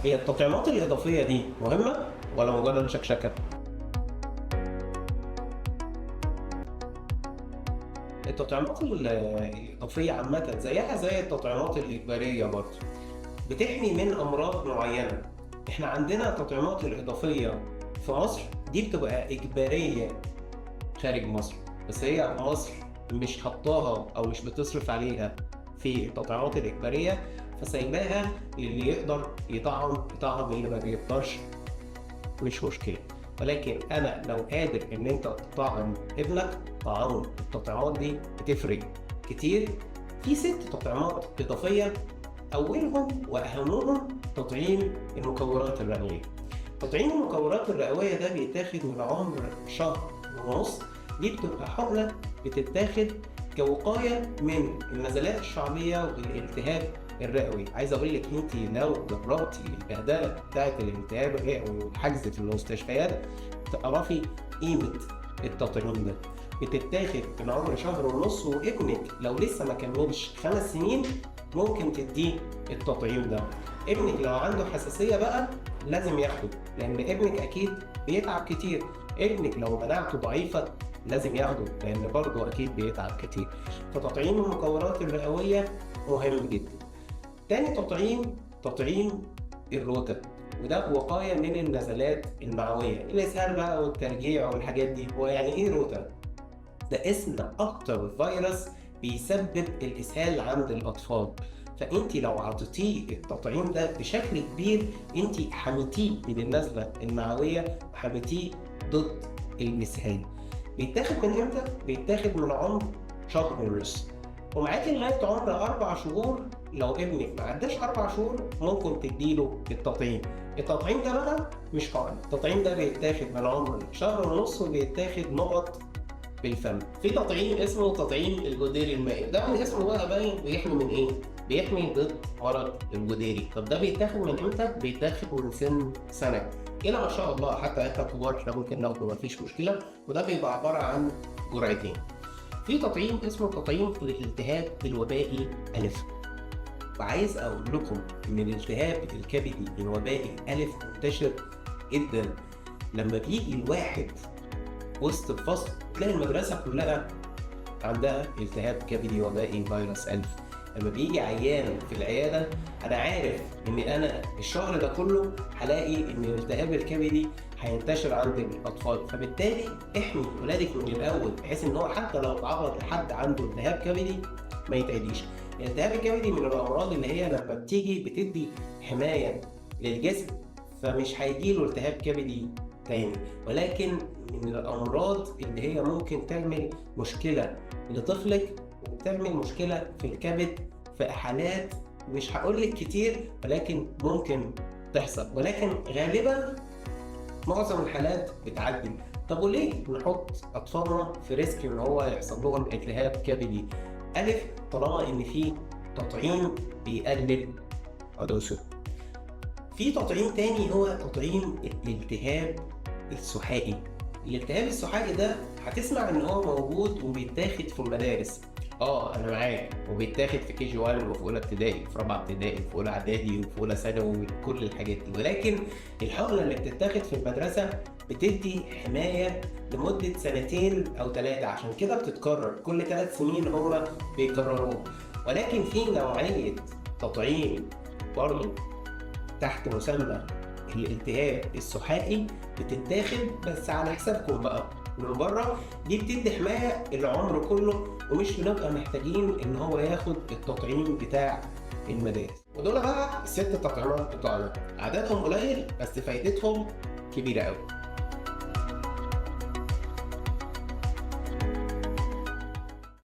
هي التطعيمات الإضافية دي مهمة ولا مجرد شكشكة؟ التطعيمات الإضافية عامة زيها زي التطعيمات الإجبارية برضه، بتحمي من أمراض معينة. إحنا عندنا التطعيمات الإضافية في مصر دي بتبقى إجبارية خارج مصر، بس هي مصر مش حطاها أو مش بتصرف عليها في التطعيمات الإجبارية، فسايباها للي يقدر يطعم اللي ما بيقدرش مش مشكلة. ولكن أنا لو قادر إن أنت تطعم ابنك طعمه. التطعيمات دي بتفرق كتير في 6 تطعيمات إضافية، أولهم وأهمهم تطعيم المكورات الرئوية. تطعيم المكورات الرئوية ده بيتاخد من عمر شهر ونص. دي بتبقى حقنة بتتاخد كوقاية من النزلات الشعبية والالتهاب الرئوي. عايز اقول لك انت لو جربتي البهدله بتاعت الالتهاب الرئوي والحجز في المستشفيات تعرفي قيمه التطعيم ده. بتتاخد من عمر شهر ونص، وابنك لو لسه ما كملش 5 سنين ممكن تديه التطعيم ده. ابنك لو عنده حساسيه بقى لازم ياخده، لان ابنك اكيد بيتعب كتير. ابنك لو مناعته ضعيفه لازم ياخده، لان برضه اكيد بيتعب كتير. فتطعيم المكورات الرئويه مهم جدا. تاني تطعيم الروتا، وده وقاية من النزلات المعوية، الإسهال بقى والترجيع والحاجات دي. هو يعني إيه روتا؟ ده اسم أكتر فيروس بيسبب الإسهال عند الأطفال. فأنت لو عطيتيه التطعيم ده بشكل كبير أنت حميتيه من النزلة المعوية وحميتيه ضد الإسهال. بيتاخد من إمتى؟ بيتاخد من عمر شهر ونص، ومعاكي لغاية عمر 4 شهور. لو ابنك ما عداش 4 شهور ممكن تديله التطعيم. التطعيم ده بقى مش حقن، التطعيم ده بيتاخد من عمر شهر ونص وبيتاخد نقط بالفم. في تطعيم اسمه تطعيم الجدري المائي، ده من اسمه بقى باين بيحمي من ايه؟ بيحمي ضد مرض الجدري. طب ده بيتاخد من امتى؟ بيتاخد من سن سنة كده ما شاء الله، حتى احنا كبار احنا ممكن ناخده مفيش مشكلة، وده بيبقى عبارة عن جرعتين. في تطعيم اسمه تطعيم الالتهاب الوبائي ألف. وعايز أقول لكم إن الالتهاب الكبدي الوبائي ألف منتشر جدا. لما بيجي الواحد وسط الفصل تلاقي المدرسة كلها عندها التهاب كبدي وبائي فيروس ألف. لما بيجي عيان في العيادة أنا عارف إن أنا الشهر ده كله هلاقي إن الالتهاب الكبدي هينتشر عند الأطفال، فبالتالي احمي ولادك من الأول بحيث إن هو حتى لو اتعرض لحد عنده التهاب كبدي ما يتعديش. الالتهاب الكبدي من الأمراض اللي هي لما بتيجي بتدي حماية للجسم، فمش هيجيله التهاب كبدي تاني، ولكن من الأمراض اللي هي ممكن تعمل مشكلة لطفلك وتعمل مشكلة في الكبد في حالات مش هقولك كتير ولكن ممكن تحصل، ولكن غالبا معظم الحالات بتعدي. طب وليه نحط أطفالنا في ريسك إن هو يحصل لهم التهاب كبدي ألف طالما إن في تطعيم بيقلل حدوثه؟ في تطعيم تاني هو تطعيم الالتهاب السحائي. الالتهاب السحائي ده هتسمع ان هو موجود وبيتاخد في المدارس. انا معاك، وبيتاخد في كي جي 1 وفي اولى ابتدائي وفي رابعه ابتدائي وفي اولى اعدادي وفي اولى ثانوي وكل الحاجات دي، ولكن الحقنه اللي بتتاخد في المدرسه بتدي حمايه لمده 2 أو 3 عشان كده بتتكرر كل 3 سنين هم بيكرروه. ولكن في نوعيه تطعيم برضه تحت مسمى الالتهاب السحائي بتتاخد بس على حسابكم بقى من بره. دي بتدي حمايه العمر كله ومش بنبقى محتاجين ان هو ياخد التطعيم بتاع المدارس. ودول بقى ال6 تطعيمات بتوعنا، عددهم قليل بس فايدتهم كبيره قوي.